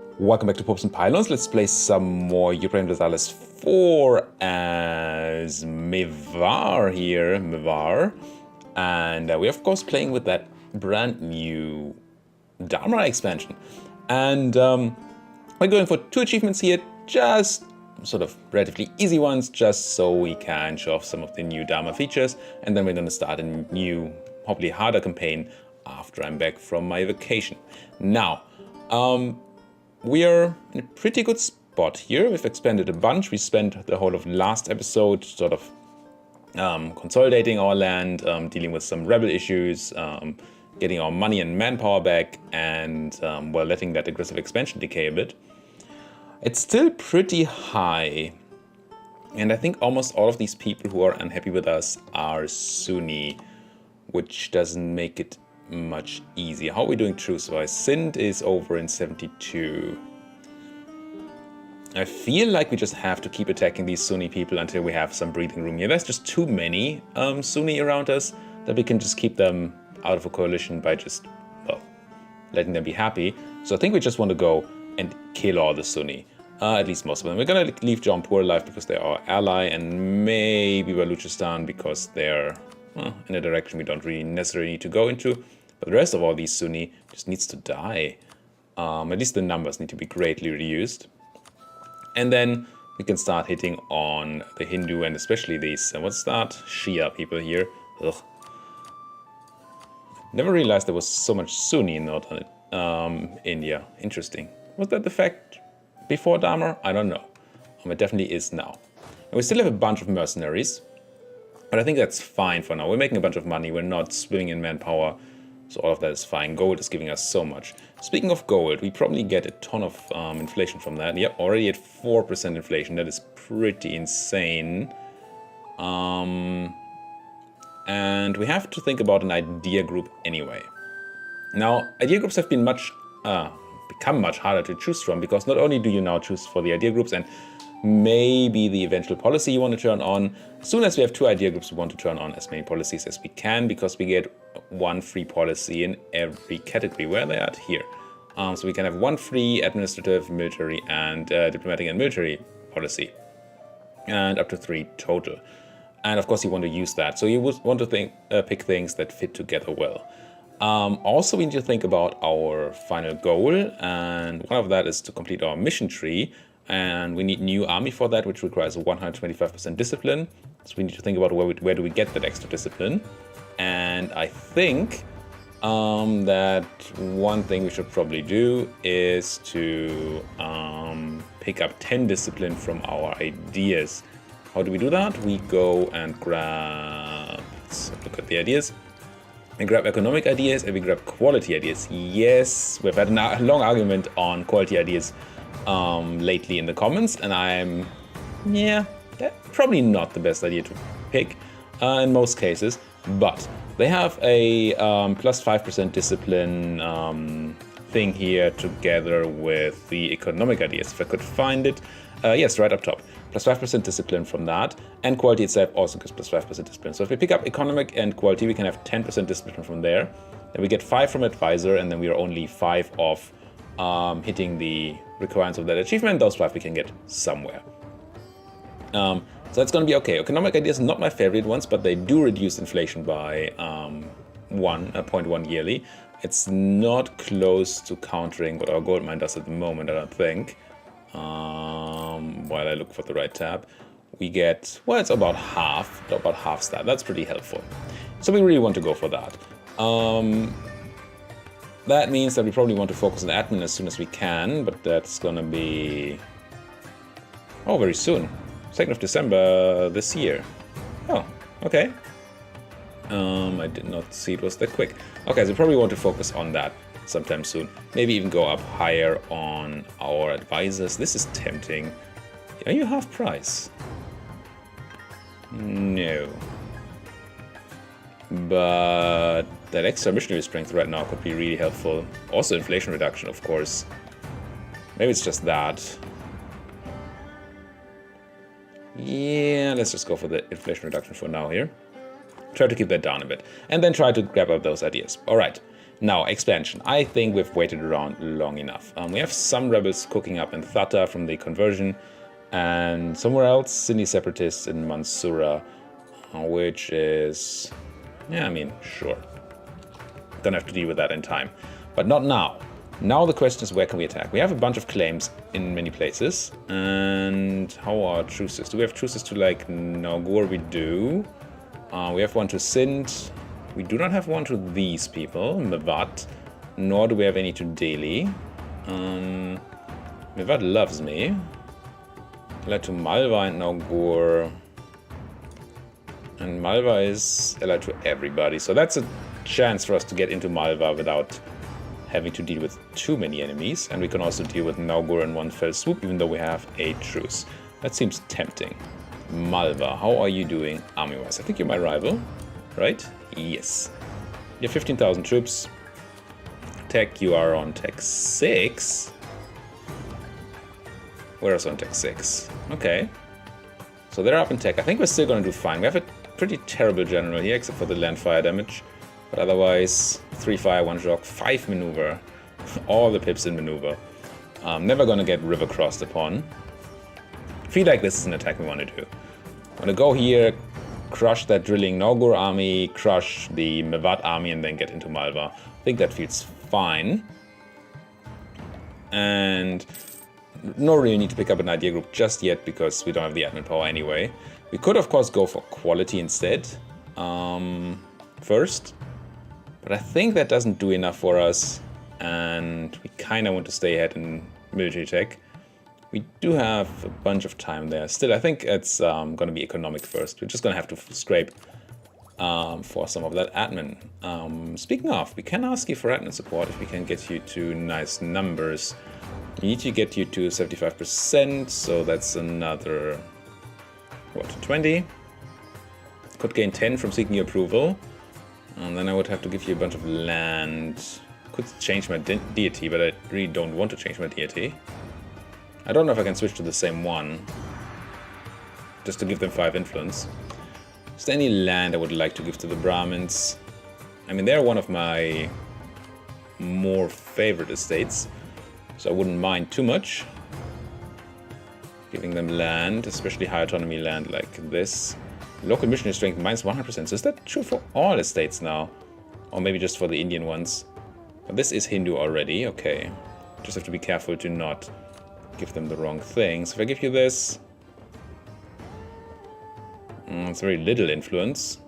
Welcome back to Popes and Pylons. Let's play some more Europa Universalis IV as Mewar here, Mewar. And we're of course playing with that brand new Dharma expansion. And we're going for 2 achievements here, just sort of relatively easy ones, just so we can show off some of the new Dharma features. And then we're going to start a new, hopefully harder campaign after I'm back from my vacation. Now, we are in a pretty good spot here. We've expanded a bunch. We spent the whole of last episode sort of consolidating our land, dealing with some rebel issues, getting our money and manpower back, and well, letting that aggressive expansion decay a bit. It's still pretty high, and I think almost all of these people who are unhappy with us are Sunni, which doesn't make it much easier. How are we doing truce-wise? Sind is over in 72. I feel like we just have to keep attacking these Sunni people until we have some breathing room here. There's just too many Sunni around us that we can just keep them out of a coalition by just, well, letting them be happy. So I think we just want to go and kill all the Sunni. At least most of them. We're going to leave Jaunpur alive because they're our ally, and maybe Baluchistan because they're in a direction we don't really necessarily need to go into. But the rest of all these Sunni just needs to die. At least the numbers need to be greatly reduced. And then we can start hitting on the Hindu and especially these, what's that? Shia people here. Ugh. Never realized there was so much Sunni in Northern India. Interesting. Was that the fact before Dharma? I don't know. It definitely is now. And we still have a bunch of mercenaries. But I think that's fine for now. We're making a bunch of money. We're not swimming in manpower. So all of that is fine. Gold is giving us so much. Speaking of gold, we probably get a ton of inflation from that. Yep, already at 4% inflation. That is pretty insane. And we have to think about an idea group anyway. Now, idea groups have been become much harder to choose from, because not only do you now choose for the idea groups and maybe the eventual policy you want to turn on. As soon as we have 2 idea groups, we want to turn on as many policies as we can, because we get 1 free policy in every category. Where are they at? Here. So we can have 1 free administrative, military, and diplomatic and military policy, and up to 3 total. And of course you want to use that. So you would want to pick things that fit together well. Also, we need to think about our final goal, and one of that is to complete our mission tree. And we need new army for that, which requires a 125% discipline. So we need to think about where do we get that extra discipline. And I think that one thing we should probably do is to pick up 10 discipline from our ideas. How do we do that? We go and grab, let's look at the ideas. We grab economic ideas and we grab quality ideas. Yes, we've had a long argument on quality ideas lately in the comments, and that's probably not the best idea to pick in most cases, but they have a plus 5% discipline thing here together with the economic ideas. If I could find it, yes, right up top. Plus 5% discipline from that, and quality itself also gives plus 5% discipline. So if we pick up economic and quality, we can have 10% discipline from there. Then we get 5 from advisor, and then we are only 5 off hitting the requirements of that achievement. Those 5 we can get somewhere. So that's going to be okay. Economic ideas are not my favorite ones, but they do reduce inflation by 0.1 yearly. It's not close to countering what our gold mine does at the moment, I don't think. While I look for the right tab, we get, well, it's about half that. That's pretty helpful. So we really want to go for that. That means that we probably want to focus on admin as soon as we can, but that's gonna be, oh, very soon. 2nd of December this year. Oh, okay. I did not see it was that quick. Okay, so probably want to focus on that sometime soon. Maybe even go up higher on our advisors. This is tempting. Are you half price? No. But that extra missionary strength right now could be really helpful. Also inflation reduction, of course. Maybe it's just that. Yeah, let's just go for the inflation reduction for now here. Try to keep that down a bit. And then try to grab up those ideas. All right. Now, expansion. I think we've waited around long enough. We have some rebels cooking up in Thatta from the conversion, and somewhere else, Sunni separatists in Mansoura, which is, yeah, I mean, sure. Gonna have to deal with that in time, but not now. Now the question is, where can we attack? We have a bunch of claims in many places, and how are truces? Do we have truces to, like, Nagur? We do. We have one to Sindh. We do not have one to these people, Mewat, nor do we have any to Delhi. Mewat loves me. Allied to Malwa and Nagur. And Malwa is allied to everybody, so that's a chance for us to get into Malwa without having to deal with too many enemies. And we can also deal with Nagur in one fell swoop, even though we have a truce. That seems tempting. Malwa, how are you doing army-wise? I think you're my rival, right? Yes. You have 15,000 troops. Tech, you are on tech 6. Where is on tech 6? Okay. So they're up in tech. I think we're still going to do fine. We have a pretty terrible general here, except for the land fire damage. But otherwise, 3 fire, 1 shock, 5 maneuver. All the pips in maneuver. Never going to get river crossed upon. Feel like this is an attack we want to do. I'm going to go here, crush that drilling Nagur army, crush the Mewat army, and then get into Malwa. I think that feels fine. And no really need to pick up an idea group just yet because we don't have the admin power anyway. We could, of course, go for quality instead first. But I think that doesn't do enough for us. And we kind of want to stay ahead in military tech. We do have a bunch of time there. Still, I think it's going to be economic first. We're just going to have to scrape for some of that admin. Speaking of, we can ask you for admin support if we can get you to nice numbers. We need to get you to 75%, so that's another, what, 20? Could gain 10 from seeking your approval. And then I would have to give you a bunch of land. Could change my deity, but I really don't want to change my deity. I don't know if I can switch to the same one, just to give them 5 influence. Is there any land I would like to give to the Brahmins? I mean, they're one of my more favorite estates, so I wouldn't mind too much giving them land, especially high autonomy land like this. Local missionary strength minus 100%. So is that true for all estates now? Or maybe just for the Indian ones? But this is Hindu already, okay. Just have to be careful to not give them the wrong thing. So if I give you this, it's very little influence.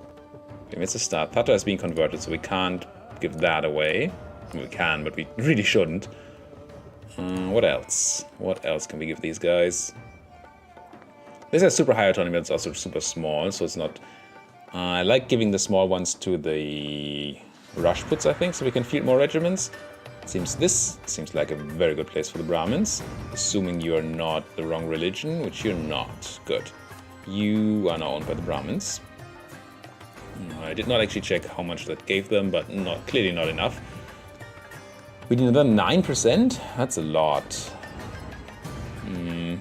Okay, it's a start. Thatta is being converted, so we can't give that away. We can, but we really shouldn't. What else? What else can we give these guys? This has super high autonomy, but it's also super small, so it's not... I like giving the small ones to the Rajputs, I think, so we can field more regiments. This seems like a very good place for the Brahmins, assuming you are not the wrong religion, which you're not. Good. You are now owned by the Brahmins. I did not actually check how much that gave them, but clearly not enough. We need another 9%? That's a lot. I'm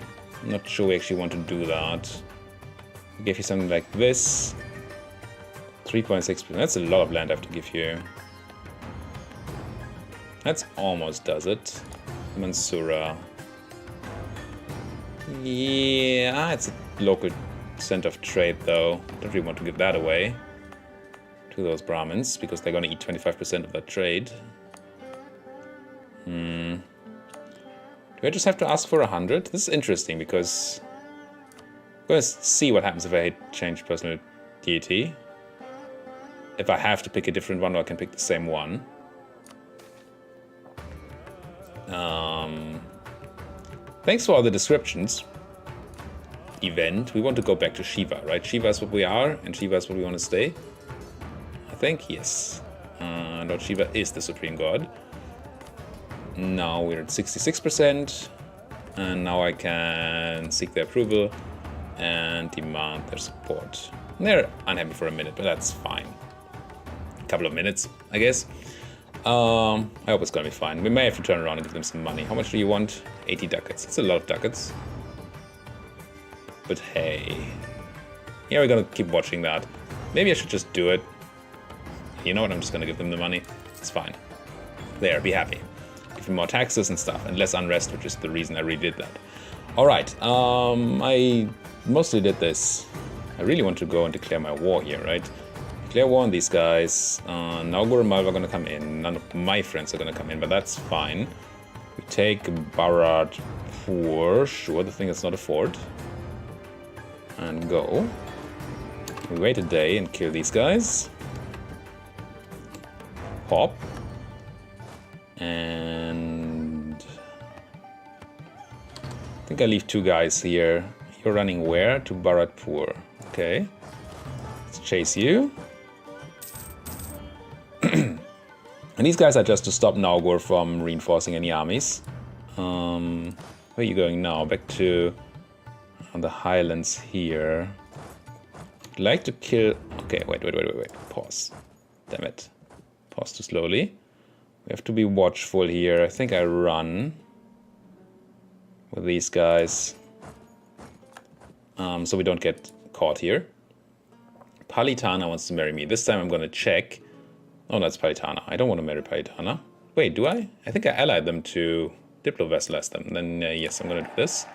not sure we actually want to do that. I gave you something like this. 3.6%. That's a lot of land I have to give you. That's almost does it. Mansoura. Yeah, it's a local center of trade though. Don't really want to give that away to those Brahmins because they're going to eat 25% of that trade. Do I just have to ask for 100? This is interesting because I'm going to see what happens if I hit change personal deity. If I have to pick a different one or I can pick the same one. Thanks for all the descriptions. Event. We want to go back to Shiva, right? Shiva is what we are, and Shiva is what we want to stay. I think, yes. Lord Shiva is the supreme god. Now we're at 66%, and now I can seek their approval and demand their support. And they're unhappy for a minute, but that's fine. A couple of minutes, I guess. I hope it's gonna be fine. We may have to turn around and give them some money. How much do you want? 80 ducats. That's a lot of ducats. But hey. Yeah, we're gonna keep watching that. Maybe I should just do it. You know what? I'm just gonna give them the money. It's fine. There, be happy. Give me more taxes and stuff, and less unrest, which is the reason I redid that. Alright, I mostly did this. I really want to go and declare my war here, right? Declare war on these guys. Naugor and Malva are gonna come in. None of my friends are gonna come in, but that's fine. We take Bharatpur, sure, the thing is not a fort. And go. We wait a day and kill these guys. Pop. And I think I leave 2 guys here. You're running where? To Bharatpur. Okay. Let's chase you. And these guys are just to stop Naugor from reinforcing any armies. Where are you going now? Back to the highlands here. I'd like to kill... Okay, wait. Pause. Damn it. Pause too slowly. We have to be watchful here. I think I run with these guys. So we don't get caught here. Palitana wants to marry me. This time I'm gonna check. Oh, no, it's Palitana. I don't want to marry Palitana. Wait, do I? I think I allied them to Diplo-Vassalize them. Then, yes, I'm gonna do this.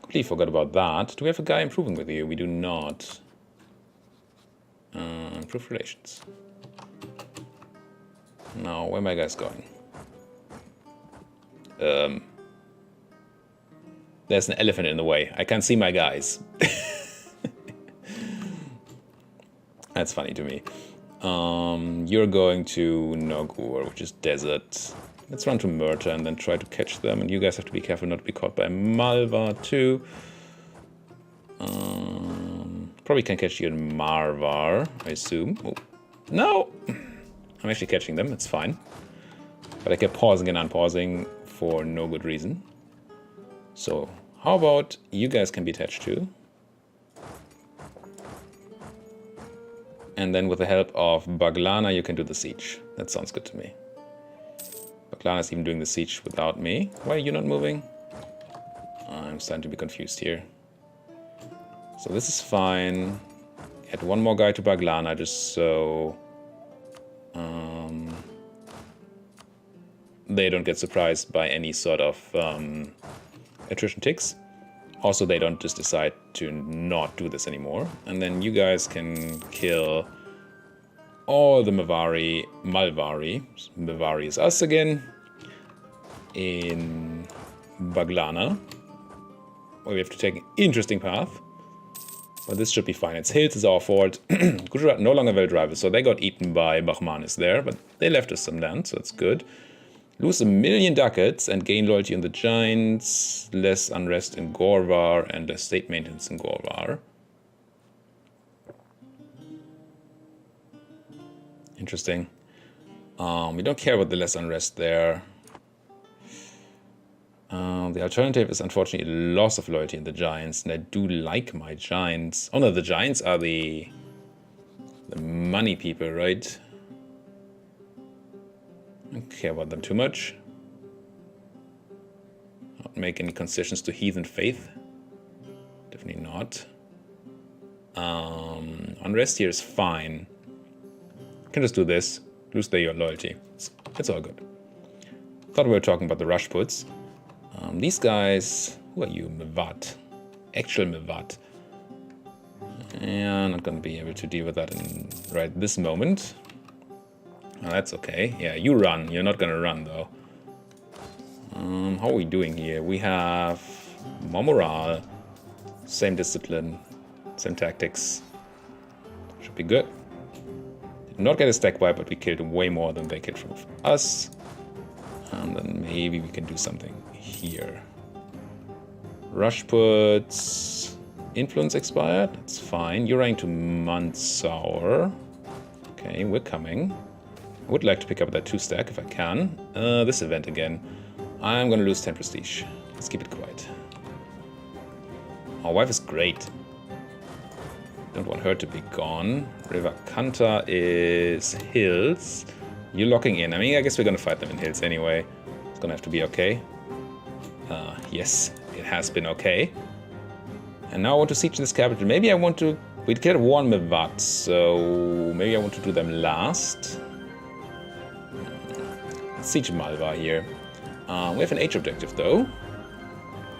Completely forgot about that. Do we have a guy improving with you? We do not. Improve relations. Now, where are my guys going? There's an elephant in the way. I can't see my guys. That's funny to me. You're going to Nogur, which is desert. Let's run to Murta and then try to catch them. And you guys have to be careful not to be caught by Malva too. Probably can catch you in Marvar, I assume. Oh. No! I'm actually catching them, it's fine. But I kept pausing and unpausing for no good reason. So, how about you guys can be attached too? And then with the help of Baglana, you can do the siege. That sounds good to me. Baglana's even doing the siege without me. Why are you not moving? I'm starting to be confused here. So this is fine. Add 1 more guy to Baglana just so they don't get surprised by any sort of attrition ticks. Also, they don't just decide to not do this anymore. And then you guys can kill all the Malvari. Malvari is us again. In Baglana. Where we have to take an interesting path. But this should be fine. It's hills, it's our fault. Gujarat no longer well driver, so they got eaten by Bahmanis there. But they left us some land, so it's good. Lose 1,000,000 ducats and gain loyalty on the giants, less unrest in Gorvar and less state maintenance in Gorvar. Interesting. We don't care about the less unrest there. The alternative is unfortunately loss of loyalty in the giants, and I do like my giants. Oh no, the giants are the money people, right? I don't care about them too much. Not make any concessions to heathen faith. Definitely not. Unrest here is fine. Can just do this. Lose their loyalty. It's all good. Thought we were talking about the Rajputs. These guys... Who are you? Mewat. Actual Mewat. Yeah, not gonna be able to deal with that in right this moment. Oh, that's okay. Yeah, you run. You're not gonna run, though. How are we doing here? We have more morale, same discipline, same tactics. Should be good. Did not get a stack wipe, but we killed way more than they killed from us. And then maybe we can do something here. Rajput's influence expired. That's fine. You're running to Mansaur. Okay, we're coming. I would like to pick up that 2-stack if I can. This event again. I'm gonna lose 10 prestige. Let's keep it quiet. Our wife is great. Don't want her to be gone. River Kanta is hills. You're locking in. I mean, I guess we're gonna fight them in hills anyway. It's gonna have to be okay. Yes, it has been okay. And now I want to siege this capital. Maybe I want to... We declared war on Mewat, so maybe I want to do them last. siege Malva here. We have an H objective though.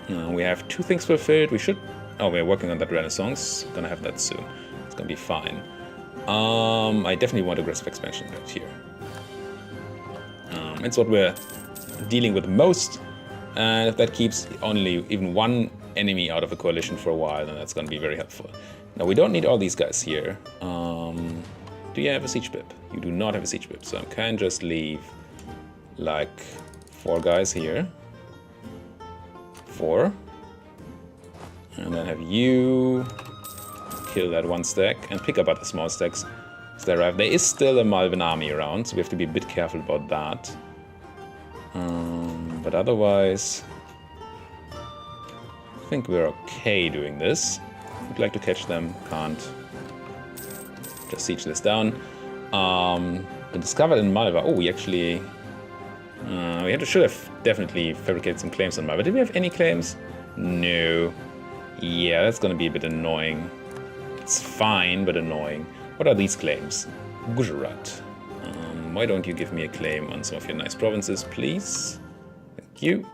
We have 2 things fulfilled. We should... Oh, we're working on that Renaissance. Gonna have that soon. It's gonna be fine. I definitely want aggressive expansion right here. It's what we're dealing with most. And if that keeps only even 1 enemy out of a coalition for a while, then that's gonna be very helpful. Now, we don't need all these guys here. Do you have a siege pip? You do not have a siege pip, so I can just leave like 4 guys here. 4. And then have you kill that 1 stack and pick up other small stacks as they arrive. There is still a Malvan army around, so we have to be a bit careful about that. But otherwise, I think we're okay doing this. Would like to catch them, can't. Just siege this down. Been discovered in Malva. Oh, we actually... should have definitely fabricated some claims on Malva. Did we have any claims? No. Yeah, that's gonna be a bit annoying. It's fine, but annoying. What are these claims? Gujarat. Why don't you give me a claim on some of your nice provinces, please? Thank you.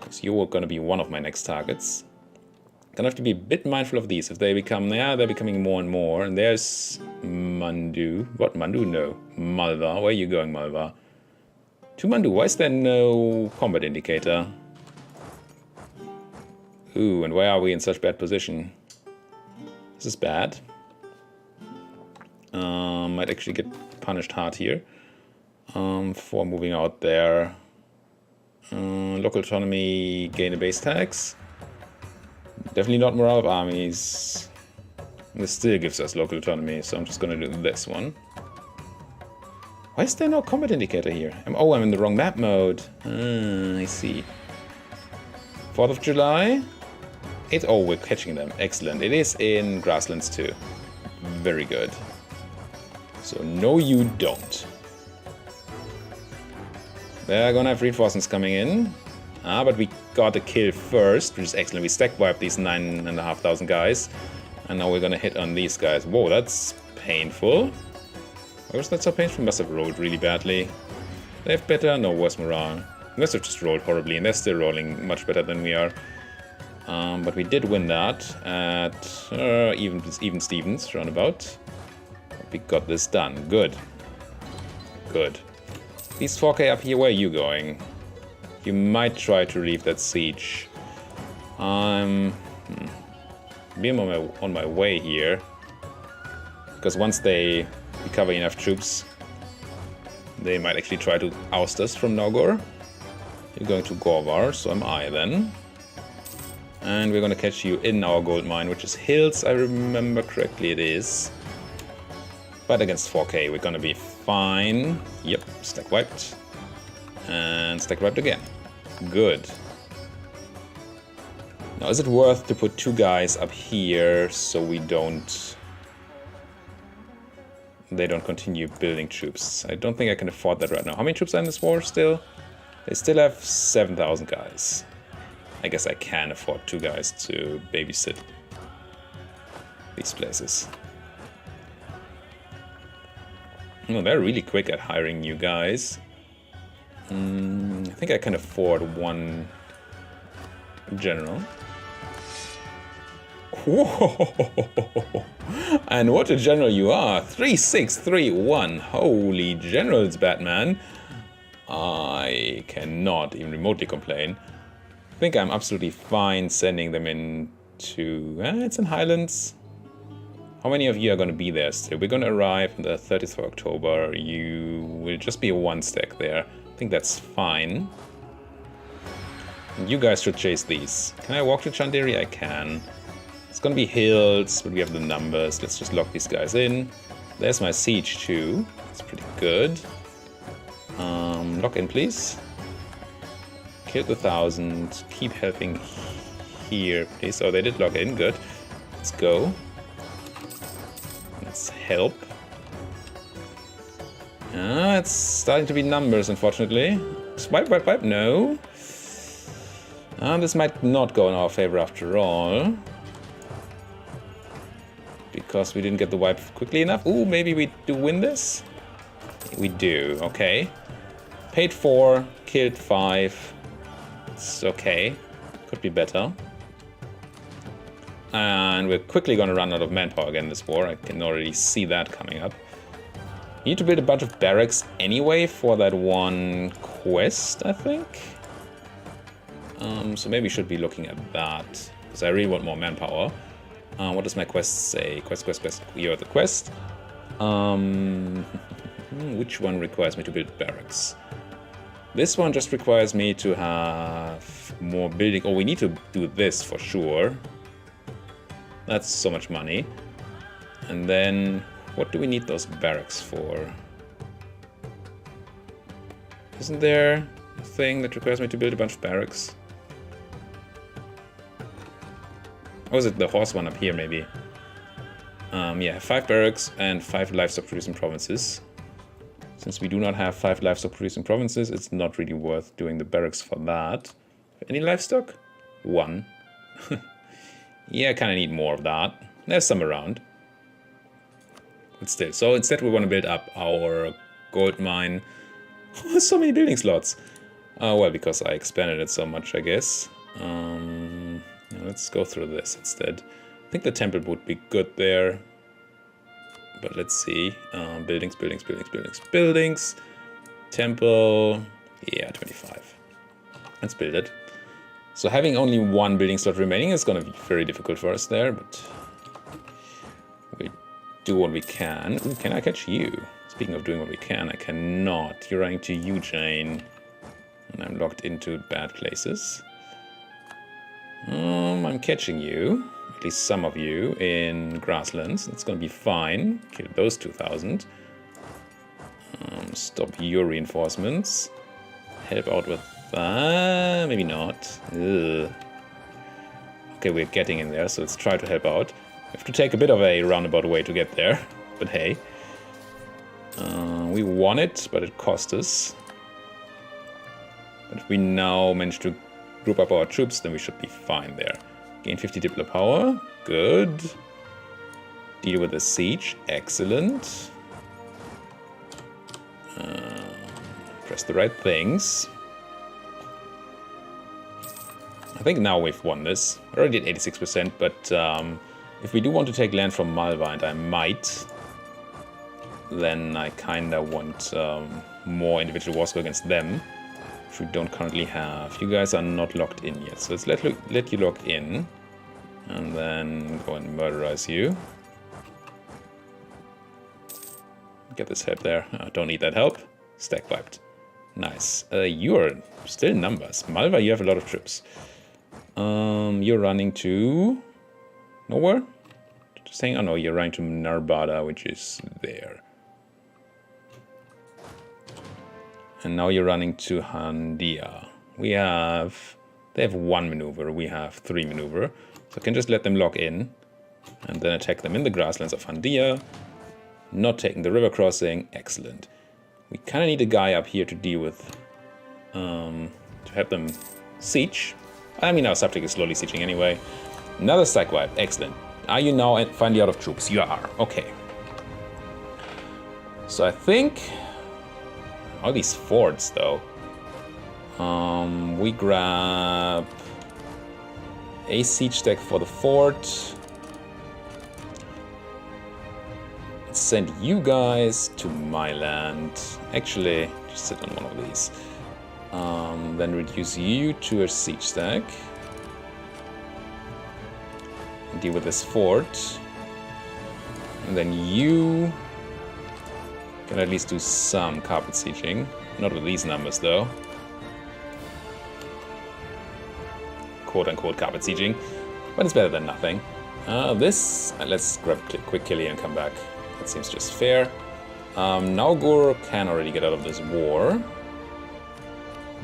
Because you're gonna be one of my next targets. Gonna have to be a bit mindful of these. If they become... Yeah, they're becoming more and more. And there's Mandu. What, Mandu? No. Malva. Where are you going, Malva? To Mandu. Why is there no combat indicator? Ooh, and why are we in such bad position? This is bad. Might actually get punished hard here for moving out there. Local autonomy, gain a base tax. Definitely not morale of armies. This still gives us local autonomy, so I'm just gonna do this one. Why is there no combat indicator here? I'm in the wrong map mode. I see. 4th of July. We're catching them. Excellent. It is in grasslands too. Very good. So no, you don't. They're gonna have reinforcements coming in. But we got a kill first, which is excellent. We stack wiped these 9,500 guys. And now we're gonna hit on these guys. Whoa, that's painful. Why was that so painful? We must have rolled really badly. They have better? No, worse morale. We must have just rolled horribly, and they're still rolling much better than we are. But we did win that at even Stevens, roundabout. We got this done. Good. Good. These 4K up here, where are you going? You might try to relieve that siege. Be on my way here. Because once they recover enough troops, they might actually try to oust us from Nogor. You're going to Gorvar, so am I then. And we're gonna catch you in our gold mine, which is Hills, I remember correctly it is. But against 4K, we're gonna be fine. Yep, stack wiped. And stack wiped again. Good. Now, is it worth to put 2 guys up here so we don't... They don't continue building troops? I don't think I can afford that right now. How many troops are in this war still? They still have 7,000 guys. I guess I can afford 2 guys to babysit these places. No, they're really quick at hiring new guys. I think I can afford 1 general. Whoa! And what a general you are! 3-6-3-1. Holy generals, Batman! I cannot even remotely complain. I think I'm absolutely fine sending them into... it's in Highlands. How many of you are going to be there still? We're going to arrive on the 30th of October. You will just be a 1 stack there. I think that's fine. And you guys should chase these. Can I walk to Chanderi? I can. It's going to be hills, but we have the numbers. Let's just lock these guys in. There's my siege too. That's pretty good. Lock in, please. Kill the 1,000. Keep helping here, please. Oh, they did lock in. Good. Let's go. Let's help. It's starting to be numbers, unfortunately. Swipe, wipe, wipe. No. This might not go in our favor after all. Because we didn't get the wipe quickly enough. Ooh, maybe we do win this? We do. Okay. Paid 4, killed 5. It's okay. Could be better. And we're quickly going to run out of manpower again this war. I can already see that coming up. You need to build a bunch of barracks anyway for that one quest, I think. So maybe we should be looking at that, because I really want more manpower. What does my quest say? Quest. You are the quest. Which one requires me to build barracks? This one just requires me to have more building. Oh, we need to do this for sure. That's so much money. And then, what do we need those barracks for? Isn't there a thing that requires me to build a bunch of barracks? Or is it the horse one up here, maybe? Yeah, 5 barracks and 5 livestock producing provinces. Since we do not have 5 livestock producing provinces, it's not really worth doing the barracks for that. Any livestock? 1. Yeah, I kind of need more of that. There's some around. But still, so instead we want to build up our gold mine. Oh, so many building slots. Well, because I expanded it so much, I guess. Let's go through this instead. I think the temple would be good there. But let's see. Buildings. Temple. Yeah, 25. Let's build it. So having only 1 building slot remaining is going to be very difficult for us there, but we do what we can. Ooh, can I catch you? Speaking of doing what we can, I cannot. You're running to Eugene, and I'm locked into bad places. I'm catching you, at least some of you, in grasslands. That's going to be fine. Kill those 2,000. Stop your reinforcements. Help out with that. Maybe not. Ugh. Okay, we're getting in there, so let's try to help out. We have to take a bit of a roundabout way to get there, but hey. We won it, but it cost us. But if we now manage to group up our troops, then we should be fine there. Gain 50 diplo power. Good. Deal with the siege. Excellent. Press the right things. I think now we've won this. I already did 86%, but if we do want to take land from Malva, and I might, then I kinda want more individual war score against them, which we don't currently have. You guys are not locked in yet, so let's let you lock in, and then go and murderize you. Get this help there. Don't need that help. Stack wiped. Nice. You're still numbers. Malva, you have a lot of troops. You're running to nowhere? Just saying, oh no, you're running to Narbada, which is there. And now you're running to Handia. They have 1 maneuver, we have 3 maneuver. So I can just let them lock in and then attack them in the grasslands of Handia. Not taking the river crossing, excellent. We kind of need a guy up here to deal with, to help them siege. I mean, our subject is slowly sieging anyway. Another stack wipe, excellent. Are you now finally out of troops? You are, okay. So I think, all these forts though. We grab a siege stack for the fort. Let's send you guys to my land. Actually, just sit on one of these. Then reduce you to a siege stack. And deal with this fort. And then you can at least do some carpet sieging. Not with these numbers though. Quote unquote carpet sieging. But it's better than nothing. Let's grab a quick kill here and come back. That seems just fair. Naugor can already get out of this war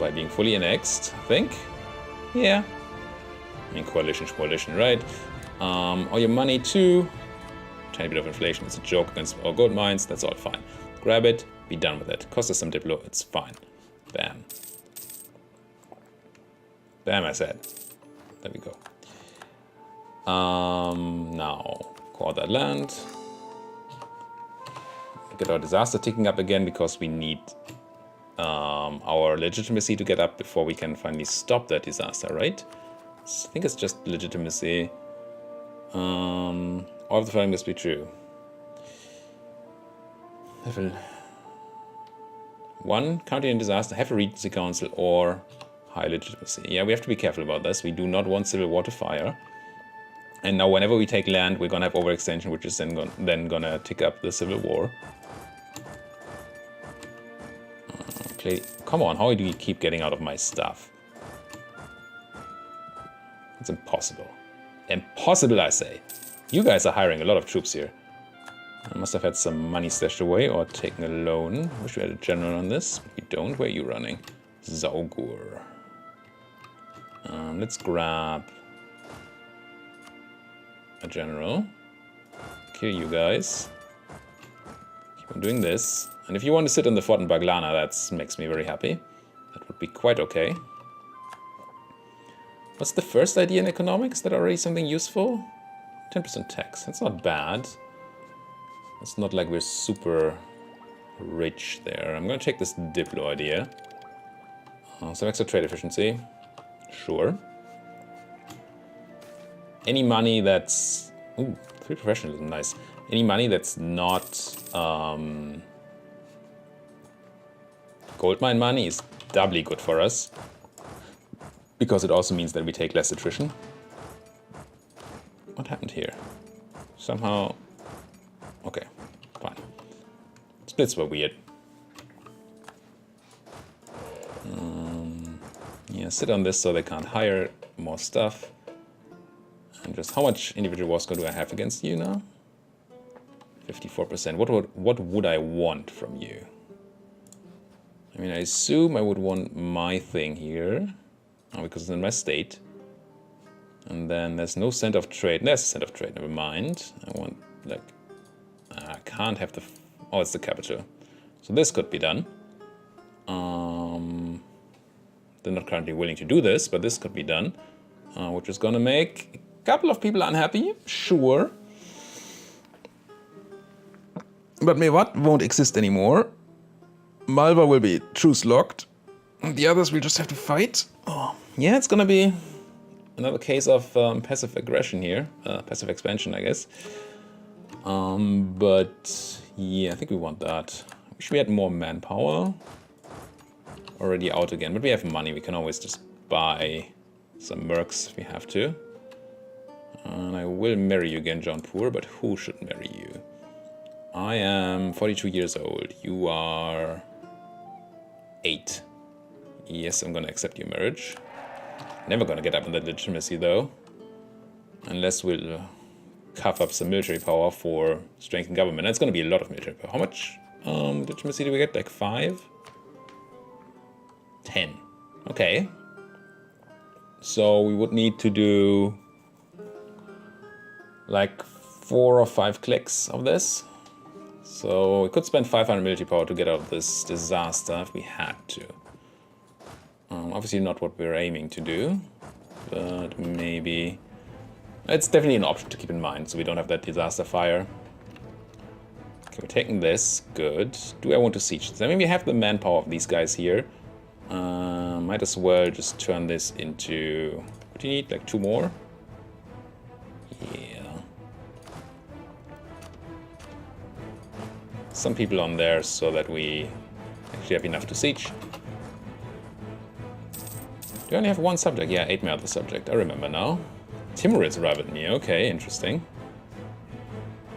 by being fully annexed, I think. Yeah. I mean, coalition, right? All your money too. Tiny bit of inflation. It's a joke against our gold mines. That's all fine. Grab it. Be done with it. Cost us some diplo. It's fine. Bam. Bam, I said. There we go. Now, core that land. Get our disaster ticking up again because we need our legitimacy to get up before we can finally stop that disaster, right? I think it's just legitimacy. All of the following must be true. Level 1, county and disaster, have a regency council or high legitimacy. Yeah, we have to be careful about this. We do not want civil war to fire. And now whenever we take land, we're gonna have overextension, which is then gonna tick up the civil war. Okay, come on, how do you keep getting out of my stuff? It's impossible. Impossible, I say. You guys are hiring a lot of troops here. I must have had some money stashed away or taken a loan. Wish we had a general on this, but we don't. Where are you running? Saugur. Let's grab a general. Kill you guys. Keep on doing this. And if you want to sit in the fort in Baglana, that makes me very happy. That would be quite okay. What's the first idea in economics? Is that already something useful? 10% tax. That's not bad. It's not like we're super rich there. I'm going to take this Diplo idea. Some extra trade efficiency. Sure. Any money that's... Ooh, 3 professionalism, nice. Any money that's not... gold mine money is doubly good for us. Because it also means that we take less attrition. What happened here? Somehow... Okay, fine. Splits were weird. Yeah, sit on this so they can't hire more stuff. And just how much individual war score do I have against you now? 54%. What would I want from you? I mean, I assume I would want my thing here. Oh, because it's in my state. And then there's no center of trade. There's a center of trade, never mind. I want, like... I can't have the... Oh, it's the capital. So this could be done. They're not currently willing to do this, but this could be done. Which is gonna make a couple of people unhappy, sure. But Mewat won't exist anymore. Malva will be truce locked. The others will just have to fight. Oh, yeah, it's gonna be another case of passive aggression here. Passive expansion, I guess. But yeah, I think we want that. Wish we had more manpower. Already out again, but we have money. We can always just buy some mercs if we have to. And I will marry you again, Jaunpur, but who should marry you? I am 42 years old. You are 8. Yes, I'm gonna accept your marriage. Never gonna get up in that legitimacy though. Unless we'll cough up some military power for strengthening government. That's gonna be a lot of military power. How much legitimacy do we get? Like 5? 10. Okay. So we would need to do like 4 or 5 clicks of this. So we could spend 500 military power to get out of this disaster if we had to. Obviously not what we're aiming to do, but maybe... It's definitely an option to keep in mind, so we don't have that disaster fire. Okay, we're taking this. Good. Do I want to siege this? I mean, we have the manpower of these guys here. Might as well just turn this into... What do you need? Like 2 more? Yeah. Some people on there so that we actually have enough to siege. Do I only have 1 subject? Yeah, 8 my other subject. I remember now. Timurids arrive at me. Okay, interesting.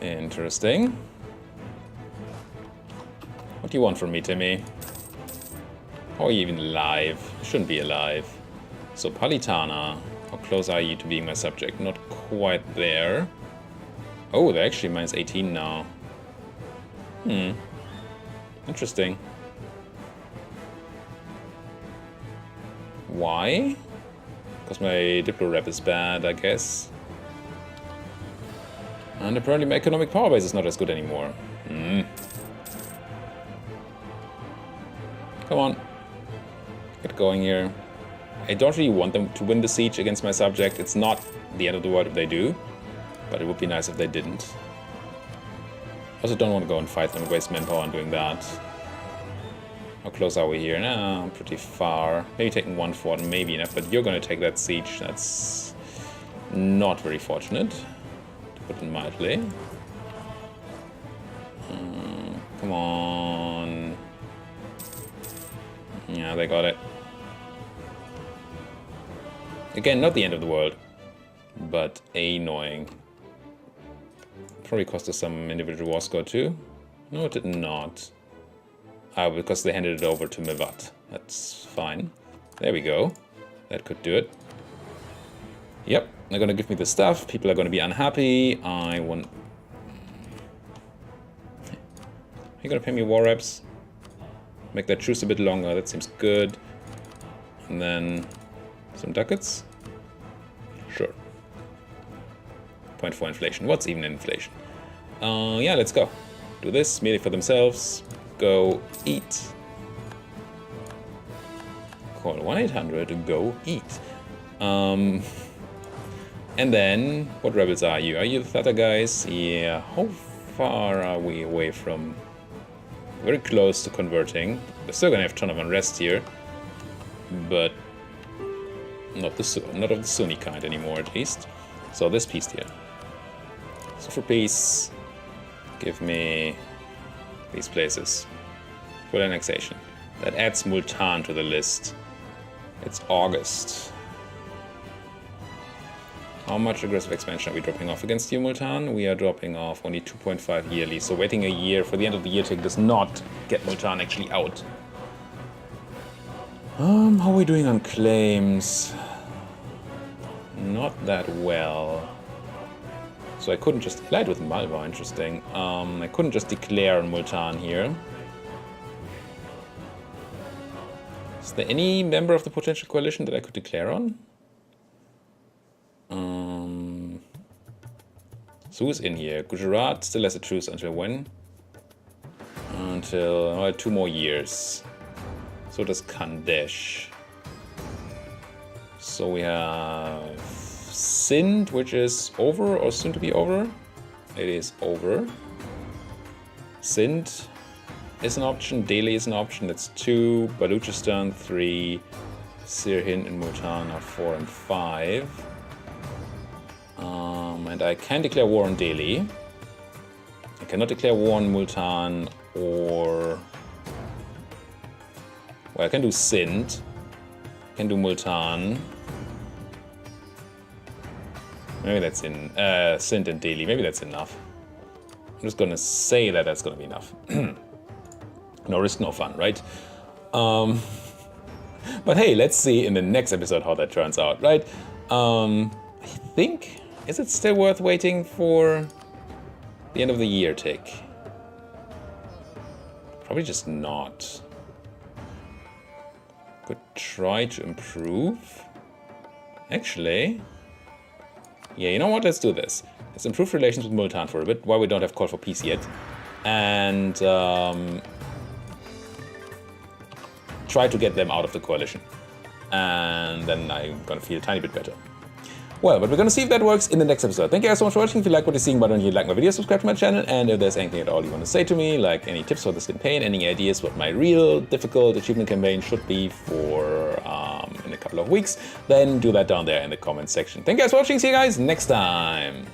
Interesting. What do you want from me, Timmy? How are you even alive? You shouldn't be alive. So, Palitana. How close are you to being my subject? Not quite there. Oh, they're actually minus 18 now. Interesting. Why? Because my Diplo rep is bad, I guess. And apparently my economic power base is not as good anymore. Come on. Get going here. I don't really want them to win the siege against my subject. It's not the end of the world if they do. But it would be nice if they didn't. I also don't want to go and fight them and waste manpower on doing that. How close are we here? Nah, pretty far. Maybe taking one fort, maybe enough, but you're gonna take that siege. That's not very fortunate, to put it mildly. Come on. Yeah, they got it. Again, not the end of the world, but annoying. Probably cost us some individual war score too. No, it did not. Because they handed it over to Mewar. That's fine. There we go. That could do it. Yep, they're gonna give me the stuff. People are gonna be unhappy. I want... You're gonna pay me war reps? Make that truce a bit longer. That seems good. And then some ducats. Sure. 0.4 inflation. What's even inflation? Yeah, let's go. Do this. Merely for themselves. Go eat. Call 1-800 to go eat. And then, what rebels are you? Are you the Thather guys? Yeah. How far are we away from? Very close to converting. We're still gonna have a ton of unrest here, but not of the Sunni kind anymore, at least. So this piece here. So for peace, give me these places. Full annexation. That adds Multan to the list. It's August. How much aggressive expansion are we dropping off against you, Multan? We are dropping off only 2.5 yearly, so waiting a year for the end of the year tick does not get Multan actually out. How are we doing on claims? Not that well. So I couldn't just... Allied with Malwa, interesting. I couldn't just declare on Multan here. Is there any member of the potential coalition that I could declare on? So who's in here? Gujarat still has a truce until when? Until 2 more years. So does Khandesh. So we have Sindh, which is over or soon to be over. It is over. Sindh is an option. Delhi is an option. That's 2. Baluchistan 3. Sirhind and Multan are 4 and 5. And I can declare war on Delhi. I cannot declare war on Multan or... Well, I can do Sindh. I can do Multan. Maybe that's in... Sindh and Delhi. Maybe that's enough. I'm just gonna say that that's gonna be enough. No risk, no fun, right? But hey, let's see in the next episode how that turns out, right? I think... Is it still worth waiting for the end of the year tick? Probably just not. Could try to improve. Actually, yeah, you know what? Let's do this. Let's improve relations with Multan for a bit, while we don't have call for peace yet. And try to get them out of the coalition. And then I'm gonna feel a tiny bit better. Well, but we're gonna see if that works in the next episode. Thank you guys so much for watching. If you like what you're seeing, why don't you like my video, subscribe to my channel, and if there's anything at all you want to say to me, like any tips for this campaign, any ideas what my real difficult achievement campaign should be for in a couple of weeks, then do that down there in the comments section. Thank you guys for watching. See you guys next time.